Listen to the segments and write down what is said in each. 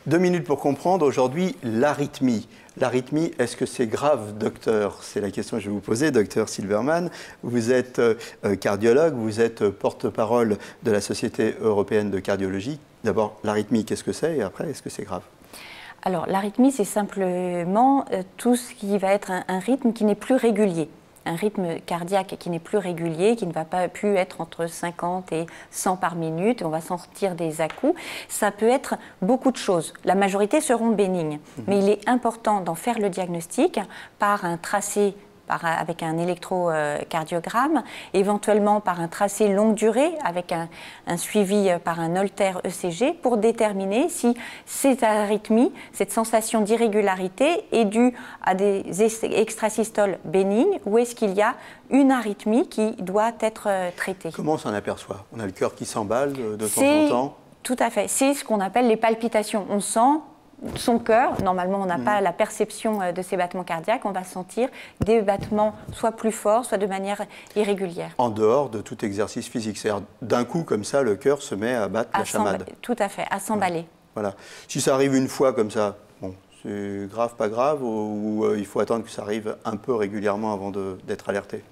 2 minutes pour comprendre aujourd'hui l'arythmie. L'arythmie, est-ce que c'est grave, docteur? C'est la question que je vais vous poser, docteur Silberman. Vous êtes cardiologue, vous êtes porte-parole de la Société européenne de cardiologie. D'abord, l'arythmie, qu'est-ce que c'est? Et après, est-ce que c'est grave? Alors, l'arythmie, c'est simplement tout ce qui va être un rythme qui n'est plus régulier. Un rythme cardiaque qui n'est plus régulier, qui ne va pas plus être entre 50 et 100 par minute, on va sentir des à-coups. Ça peut être beaucoup de choses. La majorité seront bénignes, mais il est important d'en faire le diagnostic par un tracé avec un électrocardiogramme, éventuellement par un tracé longue durée avec un suivi par un Holter ECG pour déterminer si cette arythmie, cette sensation d'irrégularité est due à des extrasystoles bénignes ou est-ce qu'il y a une arythmie qui doit être traitée. Comment on s'en aperçoit? On a le cœur qui s'emballe de temps en temps? Tout à fait. C'est ce qu'on appelle les palpitations. On sent son cœur, normalement on n'a pas la perception de ses battements cardiaques, on va sentir des battements soit plus forts, soit de manière irrégulière. En dehors de tout exercice physique, c'est-à-dire d'un coup comme ça, le cœur se met à battre la chamade. Tout à fait, à s'emballer. Voilà. Si ça arrive une fois comme ça, bon, c'est grave, pas grave, ou il faut attendre que ça arrive un peu régulièrement avant d'être alerté?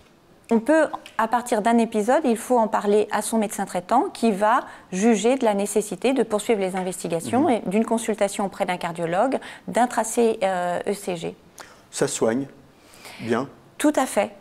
On peut, à partir d'un épisode, il faut en parler à son médecin traitant qui va juger de la nécessité de poursuivre les investigations et d'une consultation auprès d'un cardiologue, d'un tracé ECG. Ça se soigne bien? Tout à fait.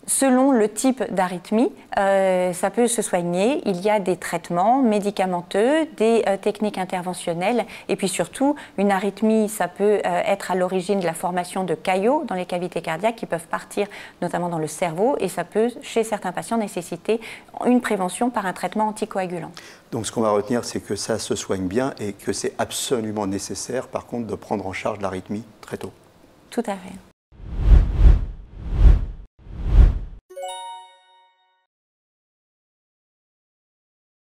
Selon le type d'arythmie, ça peut se soigner. Il y a des traitements médicamenteux, des techniques interventionnelles et puis surtout, une arythmie, ça peut être à l'origine de la formation de caillots dans les cavités cardiaques qui peuvent partir notamment dans le cerveau et ça peut, chez certains patients, nécessiter une prévention par un traitement anticoagulant. Donc ce qu'on va retenir, c'est que ça se soigne bien et que c'est absolument nécessaire, par contre, de prendre en charge l'arythmie très tôt. Tout à fait.